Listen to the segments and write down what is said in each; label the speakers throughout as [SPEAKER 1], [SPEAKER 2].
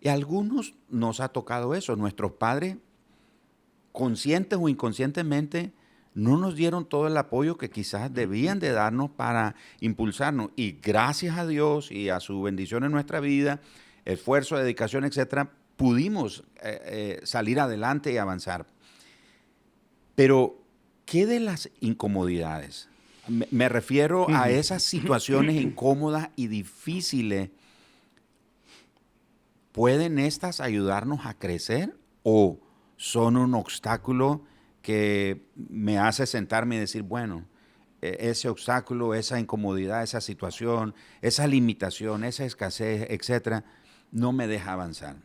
[SPEAKER 1] Y a algunos nos ha tocado eso. Nuestros padres, conscientes o inconscientemente, no nos dieron todo el apoyo que quizás debían de darnos para impulsarnos. Y gracias a Dios y a su bendición en nuestra vida, esfuerzo, dedicación, etcétera, pudimos salir adelante y avanzar. Pero, ¿qué de las incomodidades? Me refiero a esas situaciones incómodas y difíciles. ¿Pueden estas ayudarnos a crecer o son un obstáculo que me hace sentarme y decir, bueno, ese obstáculo, esa incomodidad, esa situación, esa limitación, esa escasez, etcétera, no me deja avanzar?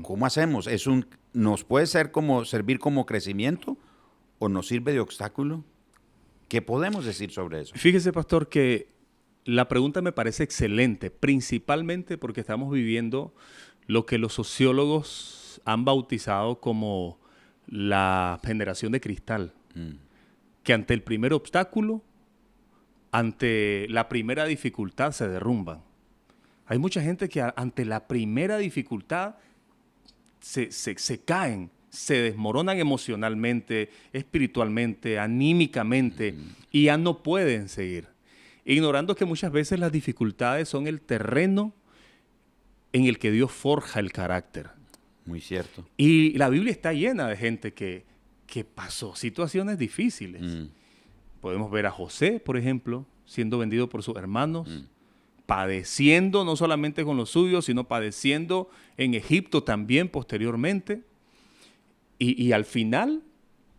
[SPEAKER 1] ¿Cómo hacemos? ¿Nos puede servir como crecimiento o nos sirve de obstáculo? ¿Qué podemos decir sobre eso?
[SPEAKER 2] Fíjese, pastor, que la pregunta me parece excelente, principalmente porque estamos viviendo lo que los sociólogos han bautizado como la generación de cristal, que ante el primer obstáculo, ante la primera dificultad, se derrumban. Hay mucha gente que ante la primera dificultad se caen, se desmoronan emocionalmente, espiritualmente, anímicamente, y ya no pueden seguir. Ignorando que muchas veces las dificultades son el terreno en el que Dios forja el carácter.
[SPEAKER 1] Muy cierto.
[SPEAKER 2] Y la Biblia está llena de gente que pasó situaciones difíciles. Podemos ver a José, por ejemplo, siendo vendido por sus hermanos, padeciendo no solamente con los suyos, sino padeciendo en Egipto también posteriormente. Y al final,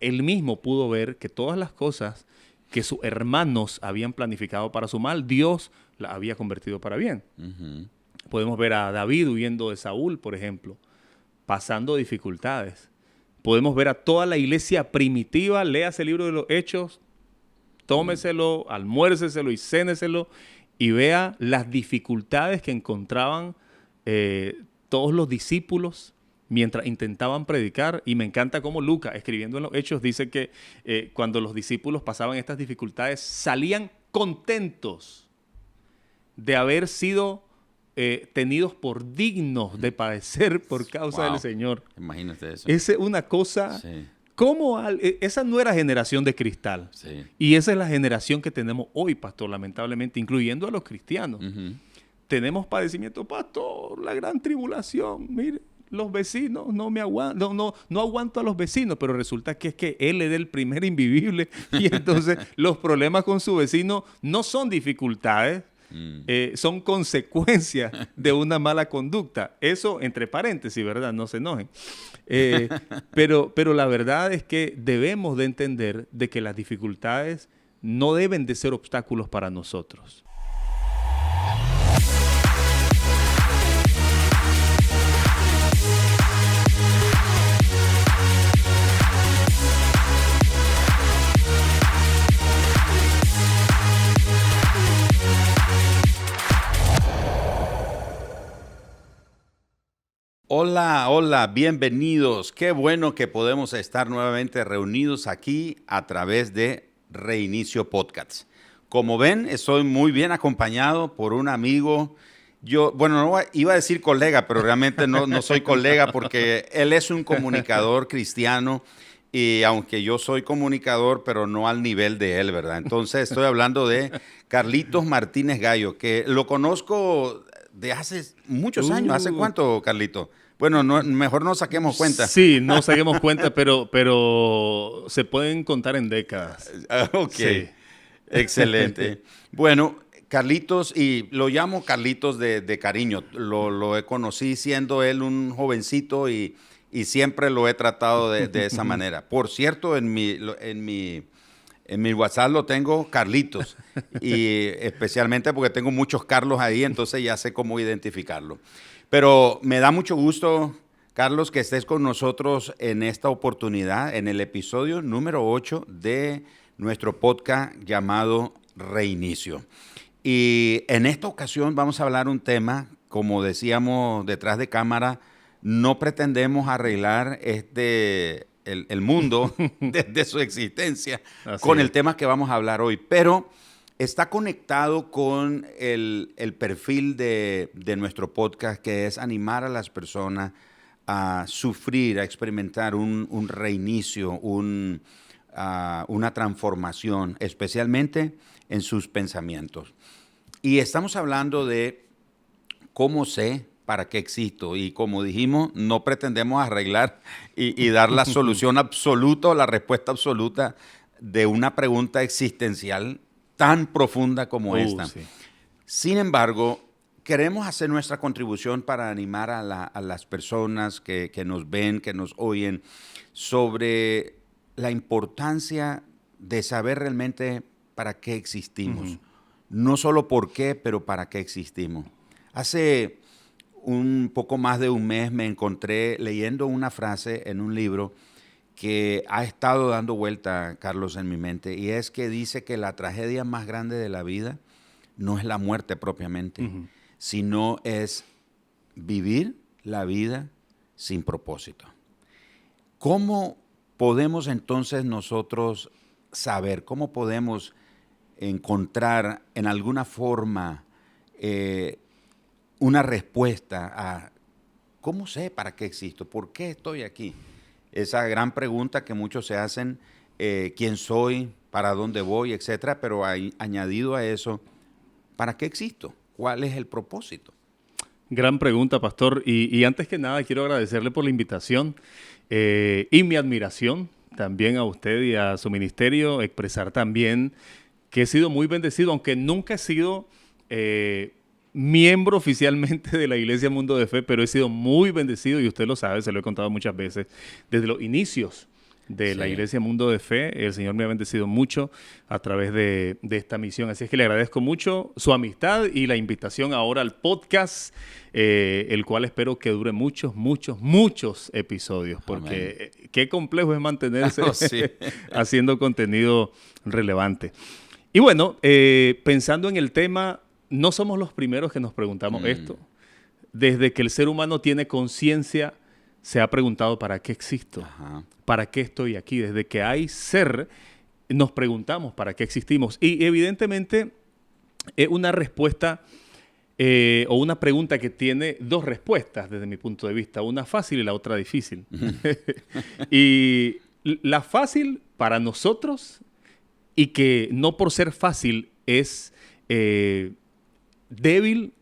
[SPEAKER 2] él mismo pudo ver que todas las cosas que sus hermanos habían planificado para su mal, Dios las había convertido para bien. Podemos ver a David huyendo de Saúl, por ejemplo, pasando dificultades. Podemos ver a toda la iglesia primitiva, léase el libro de los Hechos, tómeselo, almuérceselo y céneselo, y vea las dificultades que encontraban todos los discípulos mientras intentaban predicar. Y me encanta cómo Lucas, escribiendo en los Hechos, dice que cuando los discípulos pasaban estas dificultades, salían contentos de haber sido tenidos por dignos de padecer por causa del Señor.
[SPEAKER 1] Imagínate eso.
[SPEAKER 2] Esa es una cosa...
[SPEAKER 1] Sí.
[SPEAKER 2] Esa no era generación de cristal.
[SPEAKER 1] Sí.
[SPEAKER 2] Y esa es la generación que tenemos hoy, pastor, lamentablemente, incluyendo a los cristianos. Tenemos padecimiento, pastor, la gran tribulación. Mire, los vecinos no aguanto a los vecinos, pero resulta que es que él era el primer invivible y entonces los problemas con su vecino no son dificultades, son consecuencias de una mala conducta. Eso entre paréntesis, ¿verdad? No se enojen. Pero la verdad es que debemos de entender de que las dificultades no deben de ser obstáculos para nosotros.
[SPEAKER 1] Hola, hola, bienvenidos. Qué bueno que podemos estar nuevamente reunidos aquí a través de Reinicio Podcast. Como ven, estoy muy bien acompañado por un amigo. Iba a decir colega, pero realmente no soy colega porque él es un comunicador cristiano y aunque yo soy comunicador, pero no al nivel de él, ¿verdad? Entonces estoy hablando de Carlitos Martínez Gallo, que lo conozco de hace muchos años. ¿Hace cuánto, Carlito? Bueno, mejor no saquemos cuenta.
[SPEAKER 2] Sí, no saquemos cuenta, pero se pueden contar en décadas.
[SPEAKER 1] Ok,
[SPEAKER 2] sí.
[SPEAKER 1] Excelente. Bueno, Carlitos, y lo llamo Carlitos de cariño. Lo conocí siendo él un jovencito y siempre lo he tratado de esa manera. Por cierto, en mi WhatsApp lo tengo Carlitos, y especialmente porque tengo muchos Carlos ahí, entonces ya sé cómo identificarlo. Pero me da mucho gusto, Carlos, que estés con nosotros en esta oportunidad, en el episodio número 8 de nuestro podcast llamado Reinicio. Y en esta ocasión vamos a hablar un tema, como decíamos detrás de cámara, no pretendemos arreglar el mundo desde su existencia con el tema que vamos a hablar hoy, pero está conectado con el perfil de nuestro podcast, que es animar a las personas a sufrir, a experimentar un reinicio, una transformación, especialmente en sus pensamientos. Y estamos hablando de cómo sé para qué existo. Y como dijimos, no pretendemos arreglar y dar la solución absoluta o la respuesta absoluta de una pregunta existencial tan profunda como esta.
[SPEAKER 2] Sí.
[SPEAKER 1] Sin embargo, queremos hacer nuestra contribución para animar a las personas que nos ven, que nos oyen, sobre la importancia de saber realmente para qué existimos. No solo por qué, pero para qué existimos. Hace un poco más de un mes me encontré leyendo una frase en un libro que ha estado dando vuelta, Carlos, en mi mente, y es que dice que la tragedia más grande de la vida no es la muerte propiamente, sino es vivir la vida sin propósito. ¿Cómo podemos entonces nosotros saber, cómo podemos encontrar en alguna forma una respuesta a cómo sé para qué existo, por qué estoy aquí? Esa gran pregunta que muchos se hacen, quién soy, para dónde voy, etcétera, pero añadido a eso, ¿para qué existo? ¿Cuál es el propósito?
[SPEAKER 2] Gran pregunta, pastor. Y antes que nada, quiero agradecerle por la invitación y mi admiración también a usted y a su ministerio. Expresar también que he sido muy bendecido, aunque nunca he sido miembro oficialmente de la Iglesia Mundo de Fe, pero he sido muy bendecido, y usted lo sabe, se lo he contado muchas veces, desde los inicios de la Iglesia Mundo de Fe. El Señor me ha bendecido mucho a través de esta misión. Así es que le agradezco mucho su amistad y la invitación ahora al podcast, el cual espero que dure muchos episodios, porque qué complejo es mantenerse haciendo contenido relevante. Y bueno, pensando en el tema, no somos los primeros que nos preguntamos esto. Desde que el ser humano tiene conciencia, se ha preguntado ¿para qué existo? ¿Para qué estoy aquí? Desde que hay ser, nos preguntamos ¿para qué existimos? Y evidentemente es una respuesta o una pregunta que tiene dos respuestas desde mi punto de vista, una fácil y la otra difícil. Y la fácil para nosotros, y que no por ser fácil es débil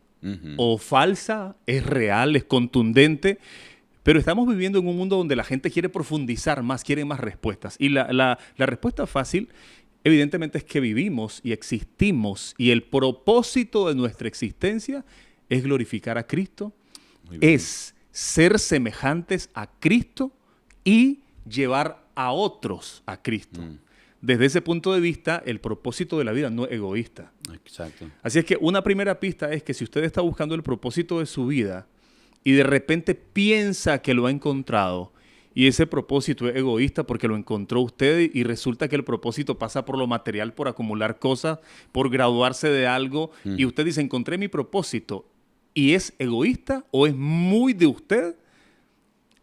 [SPEAKER 2] o falsa, es real, es contundente, pero estamos viviendo en un mundo donde la gente quiere profundizar más, quiere más respuestas. Y la respuesta fácil, evidentemente, es que vivimos y existimos, y el propósito de nuestra existencia es glorificar a Cristo, es ser semejantes a Cristo y llevar a otros a Cristo. Desde ese punto de vista, el propósito de la vida no es egoísta.
[SPEAKER 1] Exacto.
[SPEAKER 2] Así es que una primera pista es que si usted está buscando el propósito de su vida y de repente piensa que lo ha encontrado, y ese propósito es egoísta porque lo encontró usted, y resulta que el propósito pasa por lo material, por acumular cosas, por graduarse de algo, y usted dice, encontré mi propósito, y es egoísta o es muy de usted,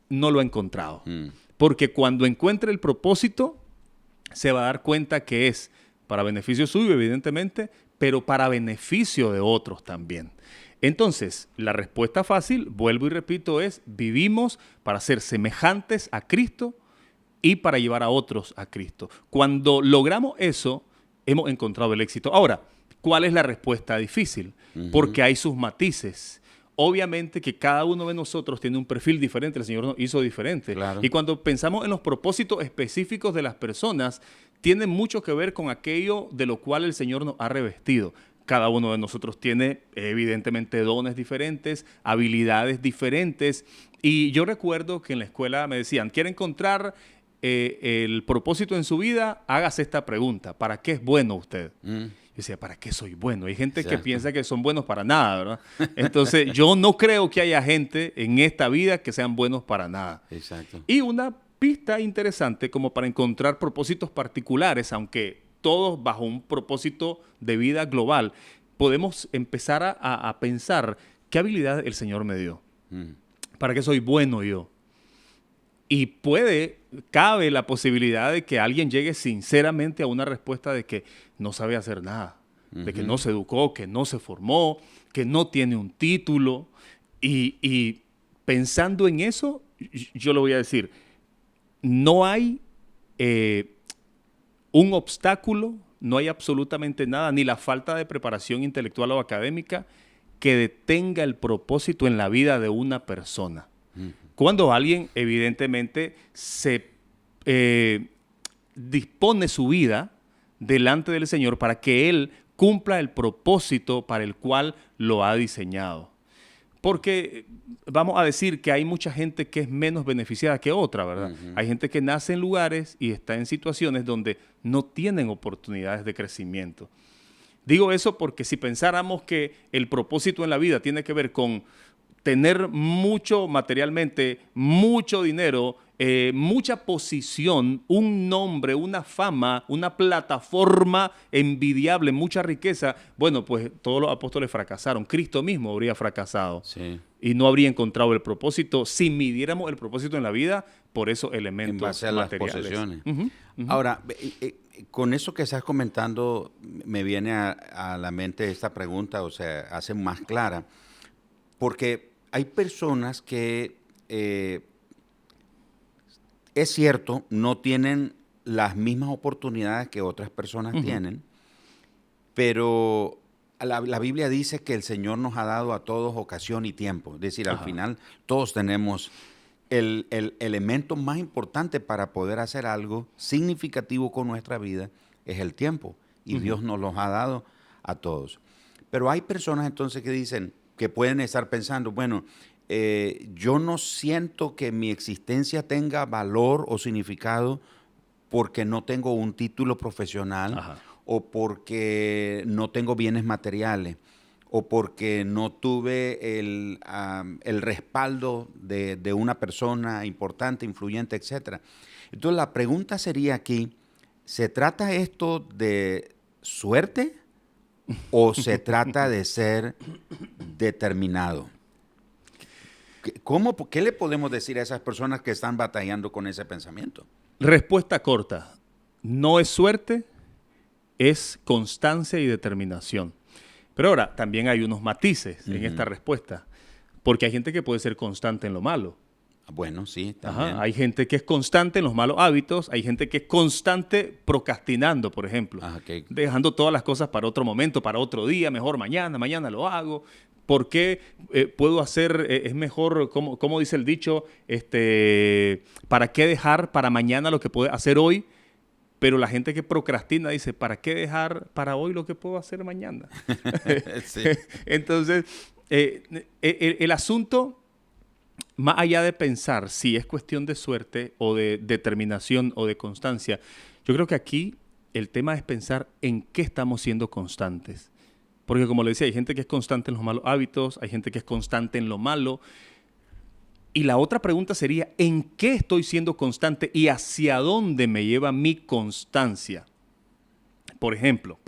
[SPEAKER 2] no lo ha encontrado. Porque cuando encuentre el propósito, se va a dar cuenta que es para beneficio suyo, evidentemente, pero para beneficio de otros también. Entonces, la respuesta fácil, vuelvo y repito, es vivimos para ser semejantes a Cristo y para llevar a otros a Cristo. Cuando logramos eso, hemos encontrado el éxito. Ahora, ¿cuál es la respuesta difícil? Porque hay sus matices. Obviamente que cada uno de nosotros tiene un perfil diferente, el Señor nos hizo diferente.
[SPEAKER 1] Claro.
[SPEAKER 2] Y cuando pensamos en los propósitos específicos de las personas, tiene mucho que ver con aquello de lo cual el Señor nos ha revestido. Cada uno de nosotros tiene evidentemente dones diferentes, habilidades diferentes. Y yo recuerdo que en la escuela me decían, ¿quiere encontrar el propósito en su vida? Hágase esta pregunta, ¿para qué es bueno usted? Yo decía, ¿para qué soy bueno? Hay gente que piensa que son buenos para nada, ¿verdad? Entonces, yo no creo que haya gente en esta vida que sean buenos para nada.
[SPEAKER 1] Exacto.
[SPEAKER 2] Y una pista interesante como para encontrar propósitos particulares, aunque todos bajo un propósito de vida global, podemos empezar a pensar qué habilidad el Señor me dio. ¿Para qué soy bueno yo? Y cabe la posibilidad de que alguien llegue sinceramente a una respuesta de que no sabe hacer nada. de que no se educó, que no se formó, que no tiene un título. Y pensando en eso, yo le voy a decir, no hay un obstáculo, no hay absolutamente nada, ni la falta de preparación intelectual o académica que detenga el propósito en la vida de una persona. Cuando alguien evidentemente se dispone su vida delante del Señor para que Él cumpla el propósito para el cual lo ha diseñado. Porque vamos a decir que hay mucha gente que es menos beneficiada que otra, ¿verdad? Hay gente que nace en lugares y está en situaciones donde no tienen oportunidades de crecimiento. Digo eso porque si pensáramos que el propósito en la vida tiene que ver con tener mucho materialmente, mucho dinero, mucha posición, un nombre, una fama, una plataforma envidiable, mucha riqueza, bueno, pues todos los apóstoles fracasaron. Cristo mismo habría fracasado.
[SPEAKER 1] Sí.
[SPEAKER 2] Y no habría encontrado el propósito si midiéramos el propósito en la vida por esos elementos
[SPEAKER 1] en base a
[SPEAKER 2] materiales.
[SPEAKER 1] las posesiones. Ahora, con eso que estás comentando, me viene a la mente esta pregunta, o sea, hace más clara, porque hay personas que, es cierto, no tienen las mismas oportunidades que otras personas tienen, pero la Biblia dice que el Señor nos ha dado a todos ocasión y tiempo. Es decir, al final todos tenemos el elemento más importante para poder hacer algo significativo con nuestra vida, es el tiempo. Y Dios nos los ha dado a todos. Pero hay personas entonces que dicen, que pueden estar pensando, bueno, yo no siento que mi existencia tenga valor o significado porque no tengo un título profesional o porque no tengo bienes materiales o porque no tuve el respaldo de una persona importante, influyente, etc. Entonces la pregunta sería aquí, ¿se trata esto de suerte o se trata de ser determinado? ¿Qué le podemos decir a esas personas que están batallando con ese pensamiento?
[SPEAKER 2] Respuesta corta. No es suerte, es constancia y determinación. Pero ahora, también hay unos matices en esta respuesta. Porque hay gente que puede ser constante en lo malo.
[SPEAKER 1] Bueno, sí, también.
[SPEAKER 2] Hay gente que es constante en los malos hábitos. Hay gente que es constante procrastinando, por ejemplo. Dejando todas las cosas para otro momento, para otro día. Mejor mañana lo hago. ¿Por qué puedo hacer, es mejor, como dice el dicho, ¿para qué dejar para mañana lo que puedo hacer hoy? Pero la gente que procrastina dice, ¿para qué dejar para hoy lo que puedo hacer mañana? Sí. Entonces, el asunto, más allá de pensar si es cuestión de suerte o de determinación o de constancia, yo creo que aquí el tema es pensar en qué estamos siendo constantes. Porque como le decía, hay gente que es constante en los malos hábitos, hay gente que es constante en lo malo. Y la otra pregunta sería, ¿en qué estoy siendo constante y hacia dónde me lleva mi constancia? Por ejemplo,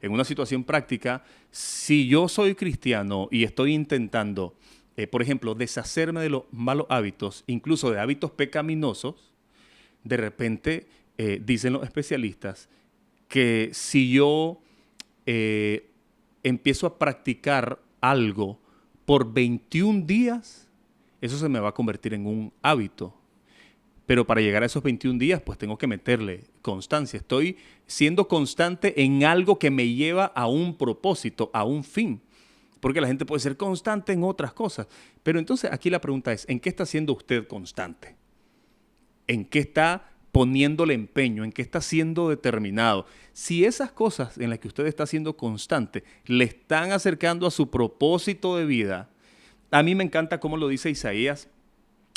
[SPEAKER 2] en una situación práctica, si yo soy cristiano y estoy intentando, por ejemplo, deshacerme de los malos hábitos, incluso de hábitos pecaminosos, de repente dicen los especialistas que si yo empiezo a practicar algo por 21 días, eso se me va a convertir en un hábito. Pero para llegar a esos 21 días, pues tengo que meterle constancia. Estoy siendo constante en algo que me lleva a un propósito, a un fin. Porque la gente puede ser constante en otras cosas. Pero entonces aquí la pregunta es, ¿en qué está siendo usted constante? ¿En qué está poniéndole empeño? ¿En qué está siendo determinado? Si esas cosas en las que usted está siendo constante le están acercando a su propósito de vida, a mí me encanta cómo lo dice Isaías.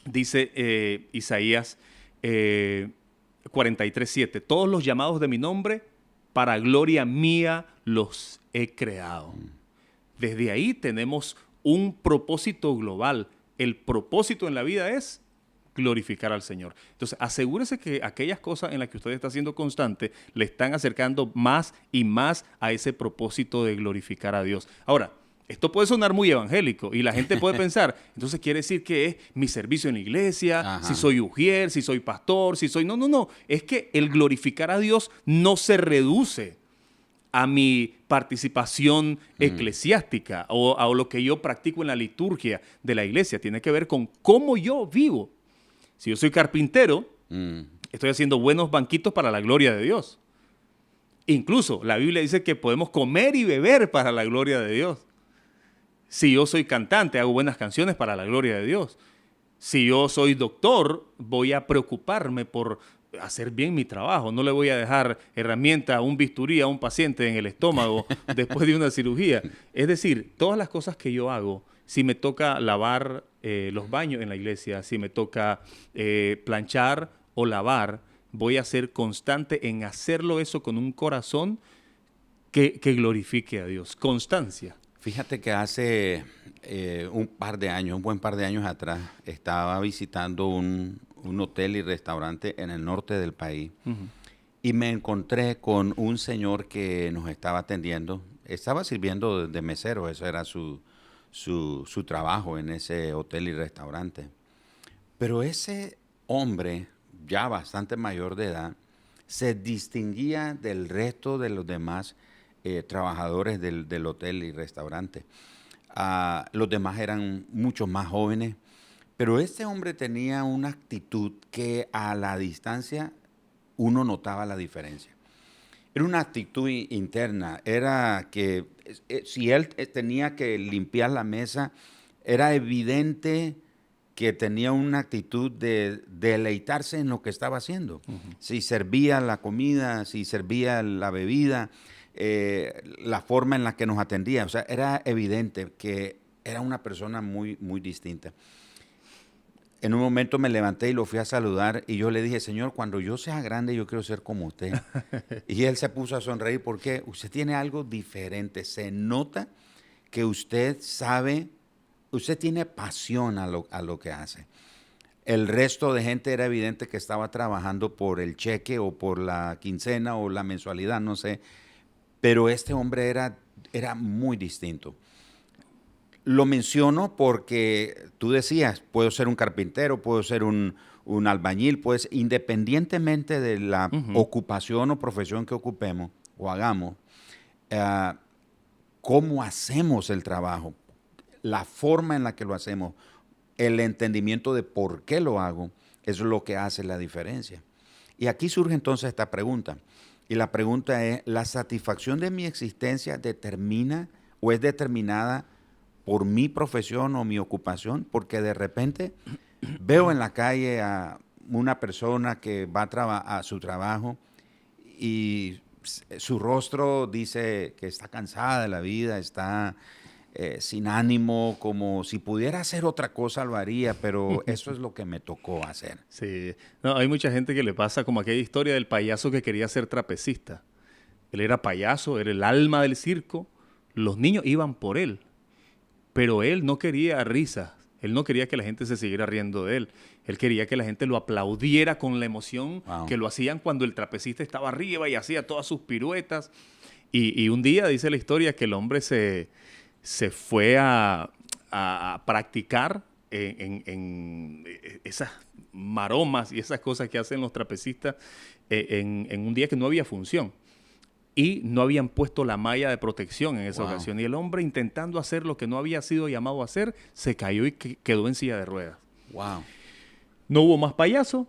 [SPEAKER 2] Dice Isaías 43:7, todos los llamados de mi nombre, para gloria mía los he creado. Desde ahí tenemos un propósito global. El propósito en la vida es glorificar al Señor. Entonces, asegúrese que aquellas cosas en las que usted está siendo constante le están acercando más y más a ese propósito de glorificar a Dios. Ahora, esto puede sonar muy evangélico y la gente puede pensar, entonces quiere decir que es mi servicio en la iglesia, si soy ujier, si soy pastor, si soy... No. Es que el glorificar a Dios no se reduce a mi participación eclesiástica o a lo que yo practico en la liturgia de la iglesia. Tiene que ver con cómo yo vivo. Si yo soy carpintero, estoy haciendo buenos banquitos para la gloria de Dios. Incluso la Biblia dice que podemos comer y beber para la gloria de Dios. Si yo soy cantante, hago buenas canciones para la gloria de Dios. Si yo soy doctor, voy a preocuparme por hacer bien mi trabajo. No le voy a dejar herramienta, un bisturí a un paciente en el estómago después de una cirugía. Es decir, todas las cosas que yo hago, si me toca lavar los baños en la iglesia, si me toca planchar o lavar, voy a ser constante en hacerlo eso con un corazón que glorifique a Dios. Constancia.
[SPEAKER 1] Fíjate que hace un buen par de años atrás, estaba visitando un hotel y restaurante en el norte del país y me encontré con un señor que nos estaba atendiendo. Estaba sirviendo de mesero, eso era su trabajo en ese hotel y restaurante. Pero ese hombre, ya bastante mayor de edad, se distinguía del resto de los demás trabajadores del hotel y restaurante. Los demás eran mucho más jóvenes, pero este hombre tenía una actitud que a la distancia uno notaba la diferencia. Era una actitud interna, era que si él tenía que limpiar la mesa, era evidente que tenía una actitud de deleitarse en lo que estaba haciendo. Si servía la comida, si servía la bebida, la forma en la que nos atendía. O sea, era evidente que era una persona muy, muy distinta. En un momento me levanté y lo fui a saludar y yo le dije, Señor, cuando yo sea grande yo quiero ser como usted. Y él se puso a sonreír porque usted tiene algo diferente. Se nota que usted sabe, usted tiene pasión a lo que hace. El resto de gente era evidente que estaba trabajando por el cheque o por la quincena o la mensualidad, no sé. Pero este hombre era muy distinto. Lo menciono porque tú decías, puedo ser un carpintero, puedo ser un albañil, pues independientemente de la ocupación o profesión que ocupemos o hagamos, cómo hacemos el trabajo, la forma en la que lo hacemos, el entendimiento de por qué lo hago, eso es lo que hace la diferencia. Y aquí surge entonces esta pregunta. Y la pregunta es, ¿la satisfacción de mi existencia determina o es determinada por mi profesión o mi ocupación? Porque de repente veo en la calle a una persona que va a su trabajo y su rostro dice que está cansada de la vida, está sin ánimo, como si pudiera hacer otra cosa lo haría, pero eso es lo que me tocó hacer.
[SPEAKER 2] Sí, no, hay mucha gente que le pasa como aquella historia del payaso que quería ser trapecista. Él era payaso, era el alma del circo, los niños iban por él, pero él no quería risas, él no quería que la gente se siguiera riendo de él, él quería que la gente lo aplaudiera con la emoción que lo hacían cuando el trapecista estaba arriba y hacía todas sus piruetas. Y un día dice la historia que el hombre se fue a practicar en esas maromas y esas cosas que hacen los trapecistas en un día que no había función. Y no habían puesto la malla de protección en esa ocasión. Y el hombre, intentando hacer lo que no había sido llamado a hacer, se cayó y quedó en silla de ruedas.
[SPEAKER 1] Wow.
[SPEAKER 2] No hubo más payaso.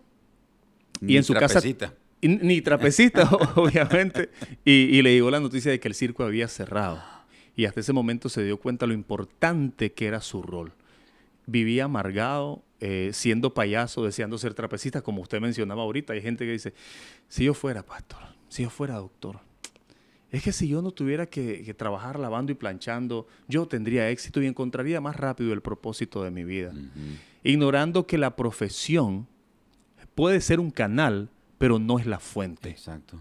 [SPEAKER 1] Ni
[SPEAKER 2] y en su
[SPEAKER 1] trapecista.
[SPEAKER 2] casa ni trapecista, obviamente. Y le llegó la noticia de que el circo había cerrado. Y hasta ese momento se dio cuenta lo importante que era su rol. Vivía amargado, siendo payaso, deseando ser trapecista, como usted mencionaba ahorita. Hay gente que dice, si yo fuera pastor, si yo fuera doctor, es que si yo no tuviera que trabajar lavando y planchando, yo tendría éxito y encontraría más rápido el propósito de mi vida. Ignorando que la profesión puede ser un canal, pero no es la fuente.
[SPEAKER 1] Exacto.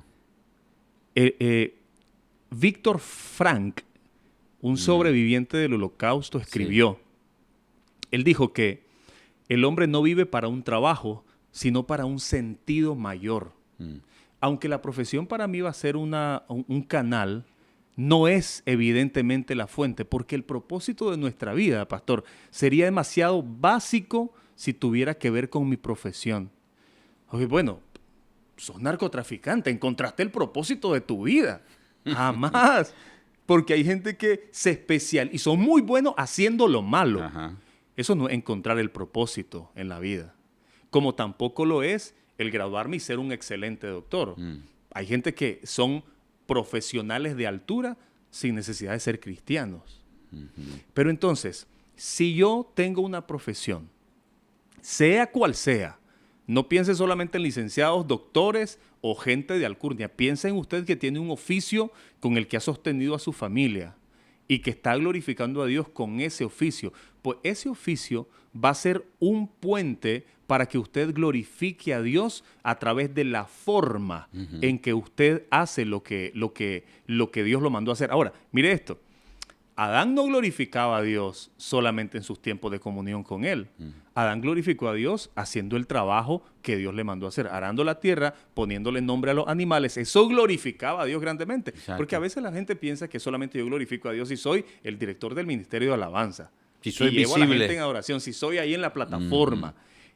[SPEAKER 2] Víctor Frank, un sobreviviente del Holocausto, escribió. Él dijo que el hombre no vive para un trabajo, sino para un sentido mayor. Aunque la profesión para mí va a ser un canal, no es evidentemente la fuente, porque el propósito de nuestra vida, pastor, sería demasiado básico si tuviera que ver con mi profesión. Oye, bueno, sos narcotraficante, encontraste el propósito de tu vida. Jamás. Porque hay gente que se especializa y son muy buenos haciendo lo malo.
[SPEAKER 1] Ajá.
[SPEAKER 2] Eso no es encontrar el propósito en la vida. Como tampoco lo es el graduarme y ser un excelente doctor. Hay gente que son profesionales de altura sin necesidad de ser cristianos. Pero entonces, si yo tengo una profesión, sea cual sea, no piense solamente en licenciados, doctores o gente de alcurnia. Piensa en usted que tiene un oficio con el que ha sostenido a su familia y que está glorificando a Dios con ese oficio. Pues ese oficio va a ser un puente para que usted glorifique a Dios a través de la forma en que usted hace lo que Dios lo mandó a hacer. Ahora, mire esto. Adán no glorificaba a Dios solamente en sus tiempos de comunión con Él. Adán glorificó a Dios haciendo el trabajo que Dios le mandó a hacer, arando la tierra, poniéndole nombre a los animales. Eso glorificaba a Dios grandemente.
[SPEAKER 1] Exacto.
[SPEAKER 2] Porque a veces la gente piensa que solamente yo glorifico a Dios si soy el director del Ministerio de Alabanza.
[SPEAKER 1] Si soy
[SPEAKER 2] llevo a la
[SPEAKER 1] visible.
[SPEAKER 2] gente en adoración, si soy ahí en la plataforma.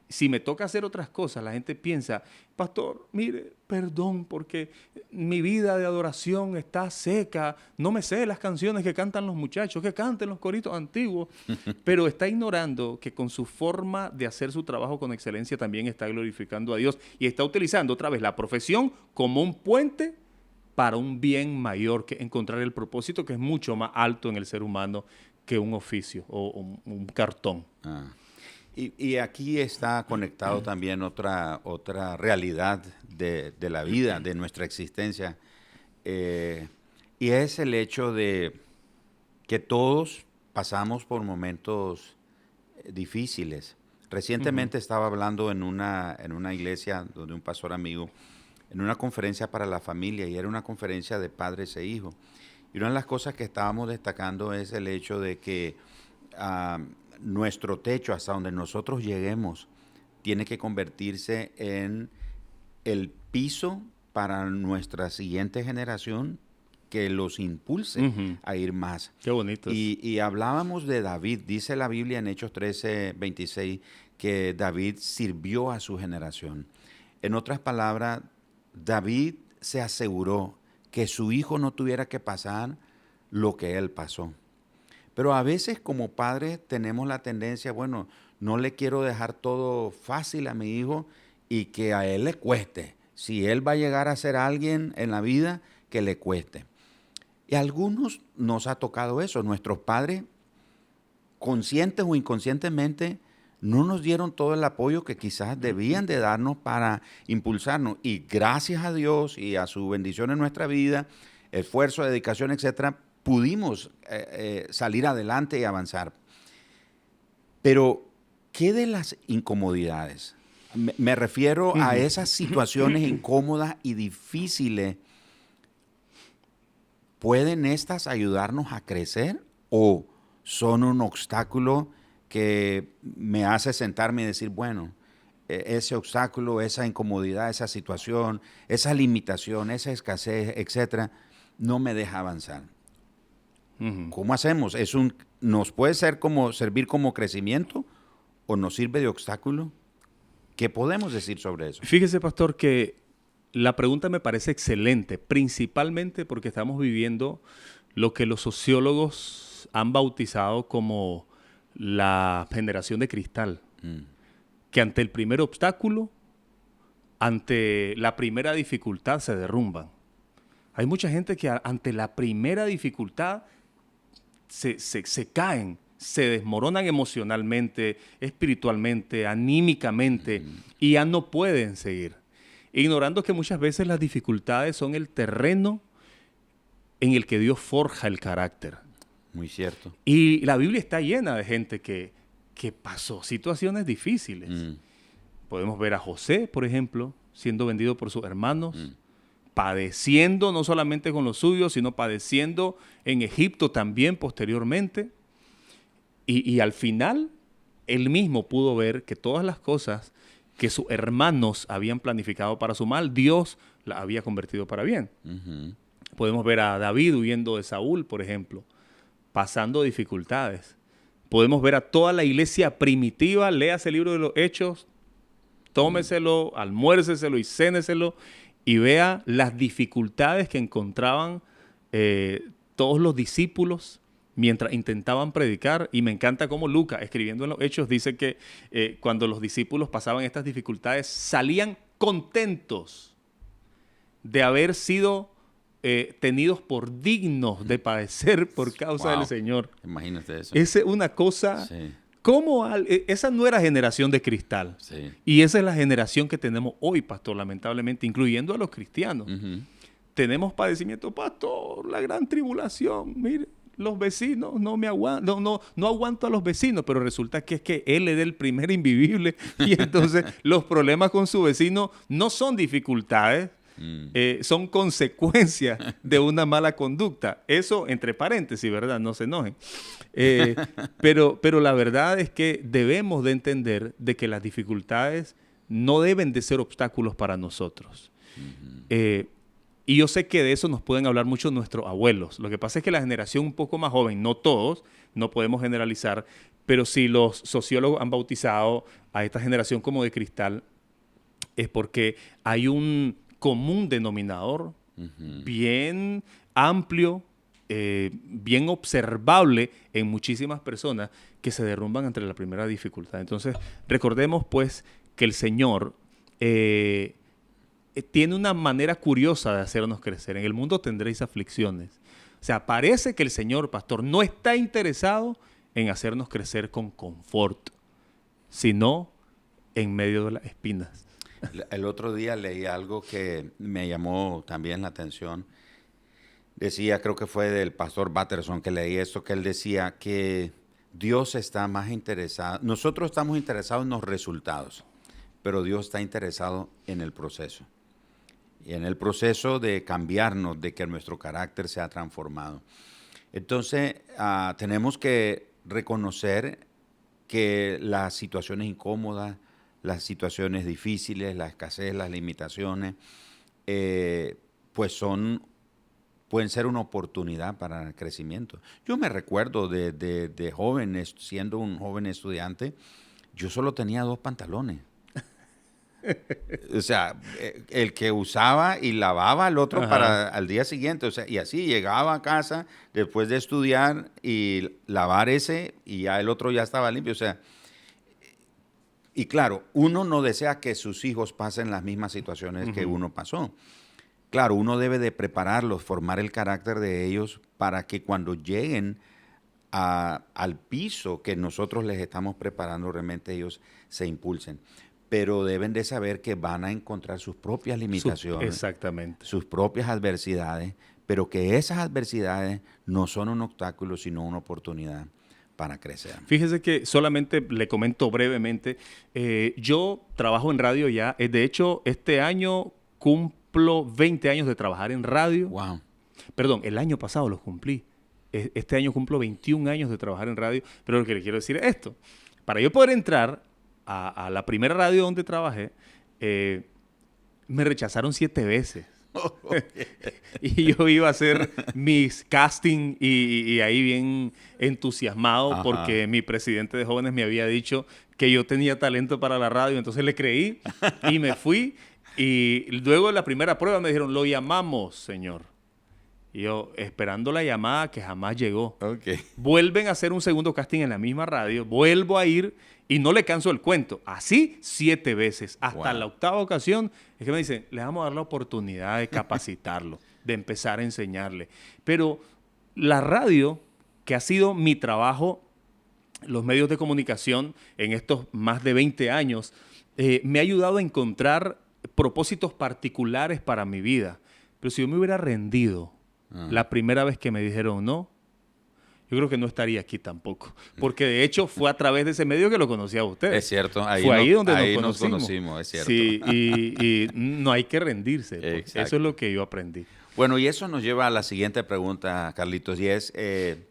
[SPEAKER 2] Si me toca hacer otras cosas, la gente piensa, pastor, mire, perdón, porque mi vida de adoración está seca, no me sé las canciones que cantan los muchachos, que canten los coritos antiguos, pero está ignorando que con su forma de hacer su trabajo con excelencia también está glorificando a Dios y está utilizando otra vez la profesión como un puente para un bien mayor, que encontrar el propósito que es mucho más alto en el ser humano que un oficio o un cartón.
[SPEAKER 1] Y aquí está conectado también otra realidad de la vida, de nuestra existencia, y es el hecho de que todos pasamos por momentos difíciles. Recientemente estaba hablando en una iglesia donde un pastor amigo, en una conferencia para la familia, y era una conferencia de padres e hijos. Y una de las cosas que estábamos destacando es el hecho de que nuestro techo, hasta donde nosotros lleguemos, tiene que convertirse en el piso para nuestra siguiente generación que los impulse a ir más.
[SPEAKER 2] Qué bonito.
[SPEAKER 1] Y hablábamos de David. Dice la Biblia en Hechos 13:26 que David sirvió a su generación. En otras palabras, David se aseguró que su hijo no tuviera que pasar lo que él pasó. Pero a veces como padres tenemos la tendencia, bueno, no le quiero dejar todo fácil a mi hijo y que a él le cueste. Si él va a llegar a ser alguien en la vida, que le cueste. Y a algunos nos ha tocado eso. Nuestros padres, conscientes o inconscientemente, no nos dieron todo el apoyo que quizás debían de darnos para impulsarnos. Y gracias a Dios y a su bendición en nuestra vida, esfuerzo, dedicación, etcétera, pudimos salir adelante y avanzar. Pero, ¿qué de las incomodidades? Me refiero a esas situaciones incómodas y difíciles. ¿Pueden estas ayudarnos a crecer o son un obstáculo que me hace sentarme y decir, bueno, ese obstáculo, esa incomodidad, esa situación, esa limitación, esa escasez, etcétera, no me deja avanzar? ¿Cómo hacemos? ¿Nos puede servir como crecimiento o nos sirve de obstáculo? ¿Qué podemos decir sobre eso?
[SPEAKER 2] Fíjese, pastor, que la pregunta me parece excelente, principalmente porque estamos viviendo lo que los sociólogos han bautizado como la generación de cristal, que ante el primer obstáculo, ante la primera dificultad, se derrumban. Hay mucha gente que ante la primera dificultad se caen, se desmoronan emocionalmente, espiritualmente, anímicamente, y ya no pueden seguir. Ignorando que muchas veces las dificultades son el terreno en el que Dios forja el carácter.
[SPEAKER 1] Muy cierto.
[SPEAKER 2] Y la Biblia está llena de gente que pasó situaciones difíciles. Podemos ver a José, por ejemplo, siendo vendido por sus hermanos, padeciendo no solamente con los suyos, sino padeciendo en Egipto también posteriormente. Y al final, él mismo pudo ver que todas las cosas que sus hermanos habían planificado para su mal, Dios las había convertido para bien. Podemos ver a David huyendo de Saúl, por ejemplo, pasando dificultades. Podemos ver a toda la iglesia primitiva, léase el libro de los Hechos, tómeselo, almuérceselo y céneselo, y vea las dificultades que encontraban todos los discípulos, mientras intentaban predicar, y me encanta cómo Lucas, escribiendo en los Hechos, dice que cuando los discípulos pasaban estas dificultades, salían contentos de haber sido tenidos por dignos de padecer por causa del Señor.
[SPEAKER 1] Imagínate eso.
[SPEAKER 2] Esa es una cosa...
[SPEAKER 1] Sí.
[SPEAKER 2] Esa no era generación de cristal.
[SPEAKER 1] Sí.
[SPEAKER 2] Y esa es la generación que tenemos hoy, pastor, lamentablemente, incluyendo a los cristianos. Tenemos padecimiento, pastor, la gran tribulación. Mire, los vecinos no me aguantan, no aguanto a los vecinos, pero resulta que es que él era el primer invivible y entonces los problemas con su vecino no son dificultades, son consecuencias de una mala conducta. Eso entre paréntesis, ¿verdad? No se enojen. Pero la verdad es que debemos de entender de que las dificultades no deben de ser obstáculos para nosotros. Y yo sé que de eso nos pueden hablar mucho nuestros abuelos. Lo que pasa es que la generación un poco más joven, no todos, no podemos generalizar, pero si los sociólogos han bautizado a esta generación como de cristal, es porque hay un común denominador bien amplio, bien observable en muchísimas personas que se derrumban ante la primera dificultad. Entonces, recordemos pues que el Señor tiene una manera curiosa de hacernos crecer. En el mundo tendréis aflicciones. O sea, parece que el Señor, pastor, no está interesado en hacernos crecer con confort, sino en medio de las espinas.
[SPEAKER 1] El otro día leí algo que me llamó también la atención. Decía, creo que fue del pastor Batterson que leí esto, que él decía que Dios está más interesado, nosotros estamos interesados en los resultados, pero Dios está interesado en el proceso. Y en el proceso de cambiarnos, de que nuestro carácter sea transformado. Entonces, tenemos que reconocer que las situaciones incómodas, las situaciones difíciles, la escasez, las limitaciones, pues pueden ser una oportunidad para el crecimiento. Yo me recuerdo de joven, siendo un joven estudiante, yo solo tenía 2 pantalones. O sea, el que usaba y lavaba el otro para al día siguiente. O sea, y así llegaba a casa después de estudiar y lavar ese y ya el otro ya estaba limpio. O sea, y claro, uno no desea que sus hijos pasen las mismas situaciones que uno pasó. Claro, uno debe de prepararlos, formar el carácter de ellos para que cuando lleguen al piso que nosotros les estamos preparando, realmente ellos se impulsen. Pero deben de saber que van a encontrar sus propias limitaciones,
[SPEAKER 2] exactamente,
[SPEAKER 1] sus propias adversidades, pero que esas adversidades no son un obstáculo, sino una oportunidad para crecer.
[SPEAKER 2] Fíjese que solamente le comento brevemente, yo trabajo en radio ya, de hecho este año cumplo 20 años de trabajar en radio.
[SPEAKER 1] Wow.
[SPEAKER 2] Perdón, el año pasado los cumplí. Este año cumplo 21 años de trabajar en radio, pero lo que le quiero decir es esto. Para yo poder entrar a la primera radio donde trabajé, me rechazaron 7 veces. Y yo iba a hacer mis casting y ahí bien entusiasmado porque mi presidente de jóvenes me había dicho que yo tenía talento para la radio. Entonces le creí y me fui. Y luego de la primera prueba me dijeron, lo llamamos, señor. Y yo, esperando la llamada que jamás llegó.
[SPEAKER 1] Okay.
[SPEAKER 2] Vuelven a hacer un segundo casting en la misma radio, vuelvo a ir y no le canso el cuento. Así 7 veces. Hasta la 8ª ocasión es que me dicen, le vamos a dar la oportunidad de capacitarlo, de empezar a enseñarle. Pero la radio, que ha sido mi trabajo, los medios de comunicación en estos más de 20 años, me ha ayudado a encontrar propósitos particulares para mi vida. Pero si yo me hubiera rendido la primera vez que me dijeron no, yo creo que no estaría aquí tampoco. Porque de hecho fue a través de ese medio que lo conocí a ustedes.
[SPEAKER 1] Es cierto.
[SPEAKER 2] Fue ahí donde
[SPEAKER 1] nos conocimos, es cierto.
[SPEAKER 2] Sí, y no hay que rendirse. Pues. Eso es lo que yo aprendí.
[SPEAKER 1] Bueno, y eso nos lleva a la siguiente pregunta, Carlitos, y es,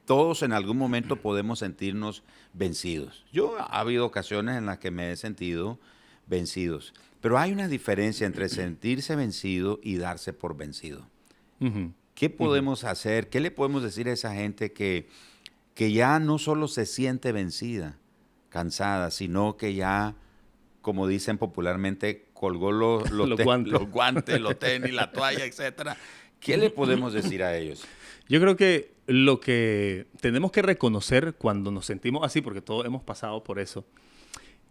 [SPEAKER 1] todos en algún momento podemos sentirnos vencidos. Yo ha habido ocasiones en las que me he sentido vencidos, pero hay una diferencia entre sentirse vencido y darse por vencido. ¿Qué podemos hacer? ¿Qué le podemos decir a esa gente que ya no solo se siente vencida, cansada, sino que ya, como dicen popularmente, colgó los guantes, los tenis, la toalla, etcétera? ¿Qué le podemos decir a ellos?
[SPEAKER 2] Yo creo que lo que tenemos que reconocer cuando nos sentimos así, porque todos hemos pasado por eso,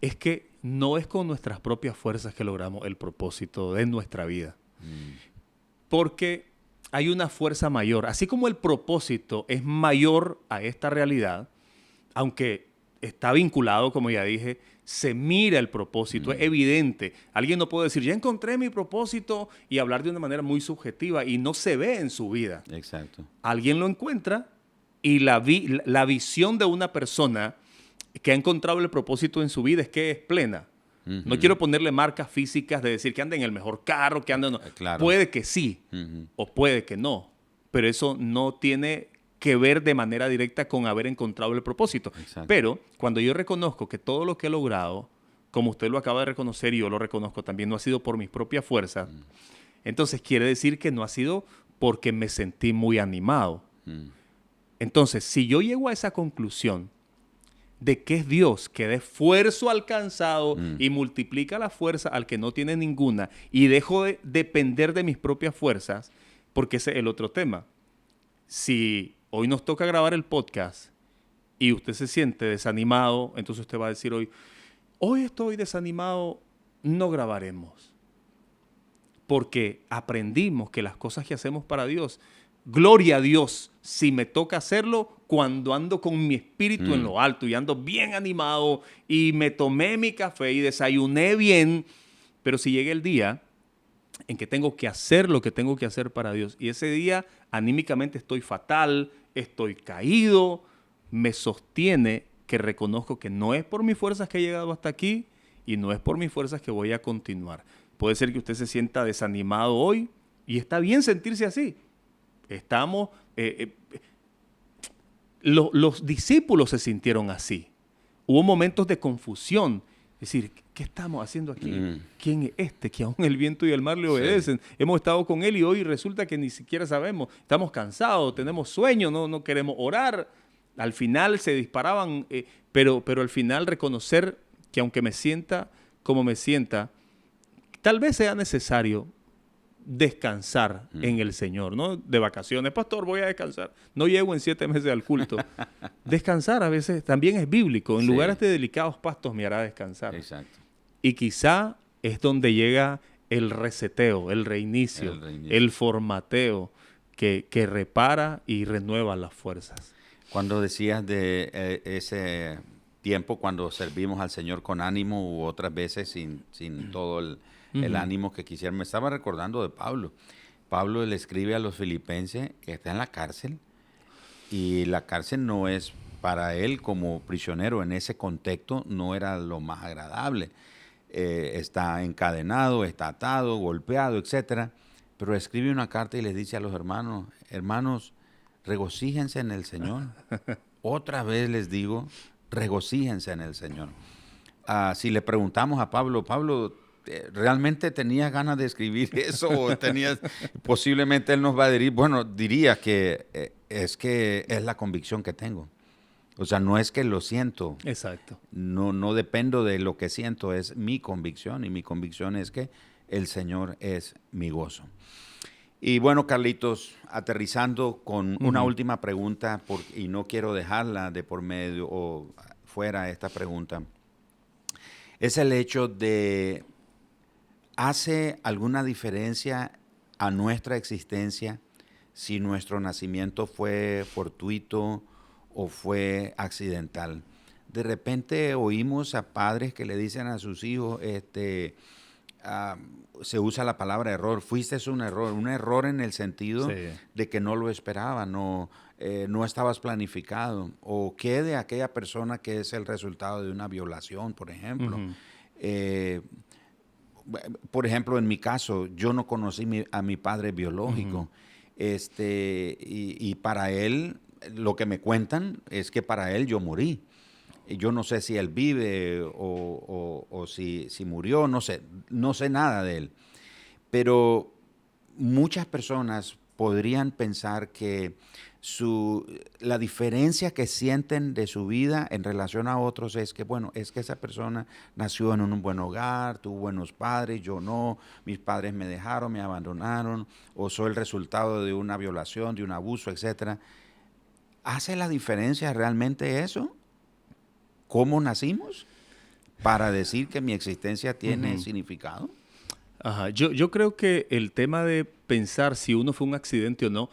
[SPEAKER 2] es que no es con nuestras propias fuerzas que logramos el propósito de nuestra vida. Porque hay una fuerza mayor. Así como el propósito es mayor a esta realidad, aunque está vinculado, como ya dije, se mira el propósito, es evidente. Alguien no puede decir, ya encontré mi propósito y hablar de una manera muy subjetiva y no se ve en su vida.
[SPEAKER 1] Exacto.
[SPEAKER 2] Alguien lo encuentra y la visión de una persona que ha encontrado el propósito en su vida es que es plena. No quiero ponerle marcas físicas de decir que anda en el mejor carro, que anda... No.
[SPEAKER 1] Claro.
[SPEAKER 2] Puede que sí o puede que no, pero eso no tiene que ver de manera directa con haber encontrado el propósito.
[SPEAKER 1] Exacto.
[SPEAKER 2] Pero cuando yo reconozco que todo lo que he logrado, como usted lo acaba de reconocer y yo lo reconozco también, no ha sido por mis propias fuerzas, entonces quiere decir que no ha sido porque me sentí muy animado. Entonces, si yo llego a esa conclusión de que es Dios que da esfuerzo alcanzado y multiplica la fuerza al que no tiene ninguna, y dejo de depender de mis propias fuerzas, porque ese es el otro tema. Si hoy nos toca grabar el podcast y usted se siente desanimado, entonces usted va a decir hoy estoy desanimado, no grabaremos. Porque aprendimos que las cosas que hacemos para Dios, gloria a Dios, si me toca hacerlo cuando ando con mi espíritu en lo alto y ando bien animado y me tomé mi café y desayuné bien, pero si llega el día en que tengo que hacer lo que tengo que hacer para Dios y ese día anímicamente estoy fatal, estoy caído, me sostiene que reconozco que no es por mis fuerzas que he llegado hasta aquí y no es por mis fuerzas que voy a continuar. Puede ser que usted se sienta desanimado hoy y está bien sentirse así. Estamos... los discípulos se sintieron así. Hubo momentos de confusión. Es decir, ¿qué estamos haciendo aquí? ¿Quién es este que aún el viento y el mar le obedecen? Sí. Hemos estado con él y hoy resulta que ni siquiera sabemos. Estamos cansados, tenemos sueño, no queremos orar. Al final se disparaban, pero al final reconocer que aunque me sienta como me sienta, tal vez sea necesario descansar en el Señor, ¿no? De vacaciones, pastor, voy a descansar. No llego en 7 meses al culto. Descansar a veces también es bíblico. En lugares de delicados pastos me hará descansar.
[SPEAKER 1] Exacto.
[SPEAKER 2] Y quizá es donde llega el reseteo, el reinicio, el formateo que repara y renueva las fuerzas.
[SPEAKER 1] Cuando decías de ese tiempo cuando servimos al Señor con ánimo u otras veces sin todo el ánimo que quisiera. Me estaba recordando de Pablo. Pablo le escribe a los filipenses que está en la cárcel y la cárcel no es para él como prisionero en ese contexto, no era lo más agradable. Está encadenado, está atado, golpeado, etcétera. Pero escribe una carta y les dice a los hermanos, regocíjense en el Señor. Otra vez les digo, regocíjense en el Señor. Si le preguntamos a Pablo, ¿realmente tenías ganas de escribir eso? ¿O posiblemente él nos va a decir, bueno, diría que es la convicción que tengo. O sea, no es que lo siento.
[SPEAKER 2] Exacto.
[SPEAKER 1] No dependo de lo que siento, es mi convicción. Y mi convicción es que el Señor es mi gozo. Y bueno, Carlitos, aterrizando con una última pregunta, y no quiero dejarla de por medio o fuera esta pregunta, es el hecho de... ¿Hace alguna diferencia a nuestra existencia si nuestro nacimiento fue fortuito o fue accidental? De repente oímos a padres que le dicen a sus hijos, se usa la palabra error, fuiste un error en el sentido de que no lo esperaba, no estabas planificado, o qué de aquella persona que es el resultado de una violación, por ejemplo. Por ejemplo, en mi caso, yo no conocí a mi padre biológico, y para él, lo que me cuentan es que para él yo morí. Yo no sé si él vive o si murió, no sé nada de él. Pero muchas personas, podrían pensar que la diferencia que sienten de su vida en relación a otros es que, bueno, es que esa persona nació en un buen hogar, tuvo buenos padres, yo no, mis padres me dejaron, me abandonaron, o soy el resultado de una violación, de un abuso, etcétera. ¿Hace la diferencia realmente eso? ¿Cómo nacimos? Para decir que mi existencia tiene significado.
[SPEAKER 2] Ajá. Yo creo que el tema de pensar si uno fue un accidente o no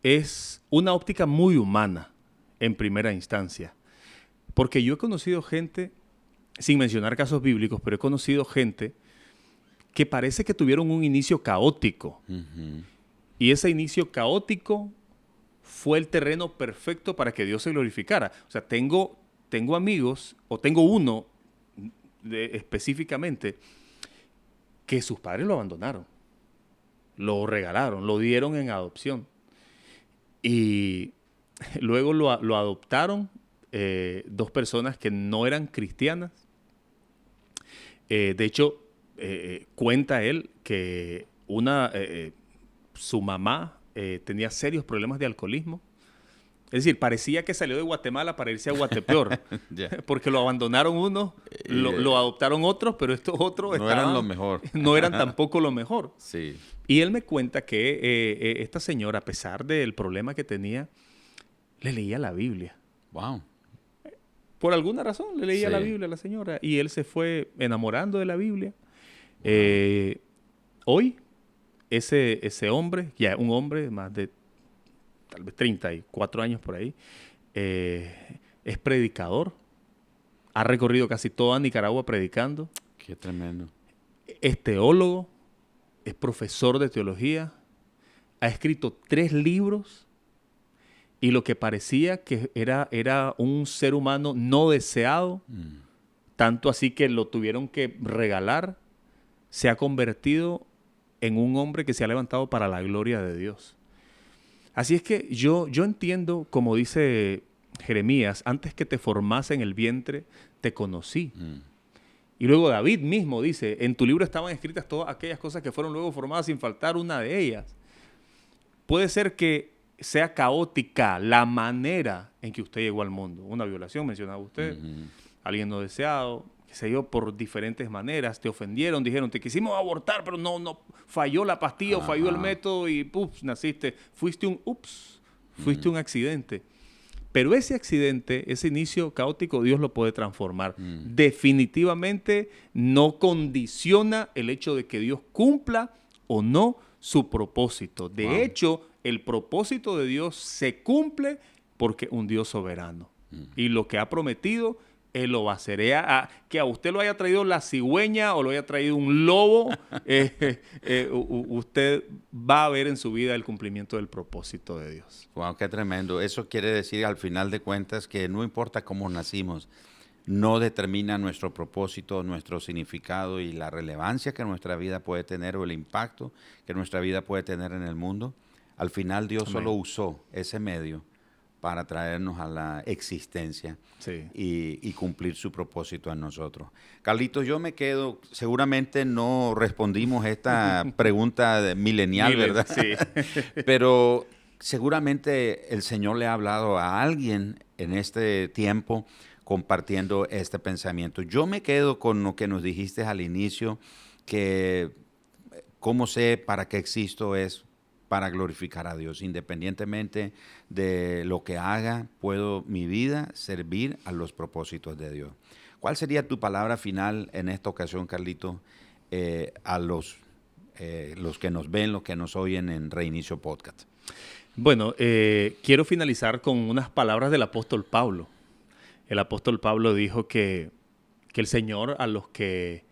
[SPEAKER 2] es una óptica muy humana en primera instancia. Porque yo he conocido gente, sin mencionar casos bíblicos, pero he conocido gente que parece que tuvieron un inicio caótico. Y ese inicio caótico fue el terreno perfecto para que Dios se glorificara. O sea, tengo amigos, o tengo uno específicamente, que sus padres lo abandonaron, lo regalaron, lo dieron en adopción. Y luego lo adoptaron dos personas que no eran cristianas. De hecho, cuenta él que su mamá tenía serios problemas de alcoholismo. Es decir, parecía que salió de Guatemala para irse a Guatepeor. Porque lo abandonaron unos, lo adoptaron otros, pero estos otros
[SPEAKER 1] no eran lo mejor.
[SPEAKER 2] No eran tampoco lo mejor.
[SPEAKER 1] Sí.
[SPEAKER 2] Y él me cuenta que esta señora, a pesar del problema que tenía, le leía la Biblia.
[SPEAKER 1] Wow.
[SPEAKER 2] Por alguna razón le leía la Biblia a la señora. Y él se fue enamorando de la Biblia. Hoy, ese hombre, ya un hombre más de tal vez 34 años por ahí, es predicador. Ha recorrido casi toda Nicaragua predicando.
[SPEAKER 1] Qué tremendo.
[SPEAKER 2] Es teólogo, es profesor de teología, ha escrito 3 libros y lo que parecía que era un ser humano no deseado, tanto así que lo tuvieron que regalar, se ha convertido en un hombre que se ha levantado para la gloria de Dios. Así es que yo entiendo, como dice Jeremías, antes que te formase en el vientre, te conocí. Y luego David mismo dice, en tu libro estaban escritas todas aquellas cosas que fueron luego formadas sin faltar una de ellas. Puede ser que sea caótica la manera en que usted llegó al mundo. Una violación, mencionaba usted, alguien no deseado, qué sé yo, por diferentes maneras, te ofendieron, dijeron, te quisimos abortar, pero no, falló la pastilla o falló el método y naciste. Fuiste un accidente. Pero ese accidente, ese inicio caótico, Dios lo puede transformar. Definitivamente no condiciona el hecho de que Dios cumpla o no su propósito. De hecho, el propósito de Dios se cumple porque es un Dios soberano. Y lo que ha prometido, Él lo va a hacer. Que a usted lo haya traído la cigüeña o lo haya traído un lobo, usted va a ver en su vida el cumplimiento del propósito de Dios.
[SPEAKER 1] Wow, qué tremendo. Eso quiere decir, al final de cuentas, que no importa cómo nacimos, no determina nuestro propósito, nuestro significado y la relevancia que nuestra vida puede tener o el impacto que nuestra vida puede tener en el mundo. Al final Dios solo usó ese medio para traernos a la existencia y cumplir su propósito en nosotros. Carlitos, yo me quedo, seguramente no respondimos esta pregunta milenial, ¿verdad?
[SPEAKER 2] Sí.
[SPEAKER 1] Pero seguramente el Señor le ha hablado a alguien en este tiempo compartiendo este pensamiento. Yo me quedo con lo que nos dijiste al inicio, que cómo sé para qué existo es para glorificar a Dios. Independientemente de lo que haga, puedo mi vida servir a los propósitos de Dios. ¿Cuál sería tu palabra final en esta ocasión, Carlito, a los que nos ven, los que nos oyen en Reinicio Podcast?
[SPEAKER 2] Bueno, quiero finalizar con unas palabras del apóstol Pablo. El apóstol Pablo dijo que el Señor a los que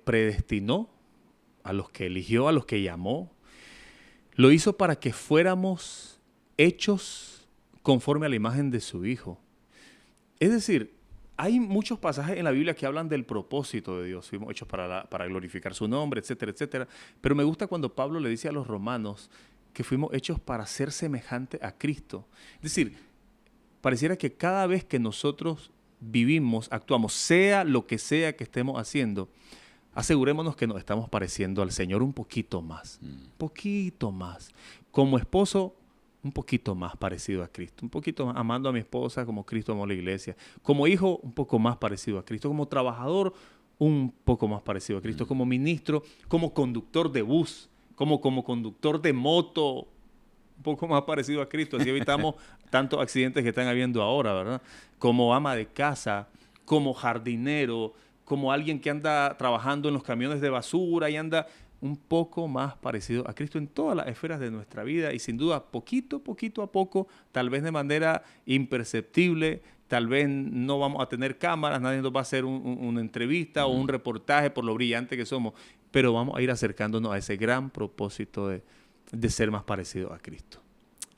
[SPEAKER 2] predestinó, a los que eligió, a los que llamó, lo hizo para que fuéramos hechos conforme a la imagen de su Hijo. Es decir, hay muchos pasajes en la Biblia que hablan del propósito de Dios. Fuimos hechos para glorificar su nombre, etcétera, etcétera. Pero me gusta cuando Pablo le dice a los romanos que fuimos hechos para ser semejante a Cristo. Es decir, pareciera que cada vez que nosotros vivimos, actuamos, sea lo que sea que estemos haciendo, asegurémonos que nos estamos pareciendo al Señor un poquito más. Poquito más. Como esposo, un poquito más parecido a Cristo. Un poquito más amando a mi esposa como Cristo amó a la iglesia. Como hijo, un poco más parecido a Cristo. Como trabajador, un poco más parecido a Cristo. Como ministro, como conductor de bus, como conductor de moto, un poco más parecido a Cristo. Así evitamos tantos accidentes que están habiendo ahora, ¿verdad? Como ama de casa, como jardinero, como alguien que anda trabajando en los camiones de basura y anda un poco más parecido a Cristo en todas las esferas de nuestra vida y sin duda poquito a poco, tal vez de manera imperceptible, tal vez no vamos a tener cámaras, nadie nos va a hacer una entrevista o un reportaje por lo brillante que somos, pero vamos a ir acercándonos a ese gran propósito de ser más parecido a Cristo.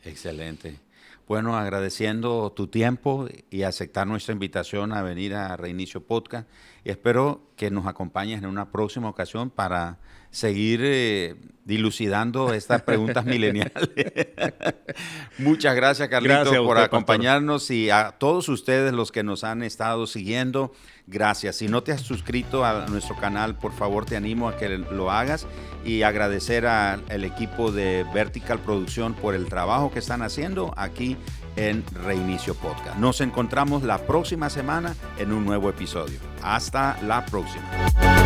[SPEAKER 1] Excelente. Bueno, agradeciendo tu tiempo y aceptar nuestra invitación a venir a Reinicio Podcast. Y espero que nos acompañes en una próxima ocasión para seguir dilucidando estas preguntas mileniales. Muchas gracias, Carlitos, por acompañarnos, pastor. Y a todos ustedes los que nos han estado siguiendo, gracias. Si no te has suscrito a nuestro canal, por favor te animo a que lo hagas y agradecer al equipo de Vertical Producción por el trabajo que están haciendo aquí en Reinicio Podcast. Nos encontramos la próxima semana en un nuevo episodio. Hasta la próxima.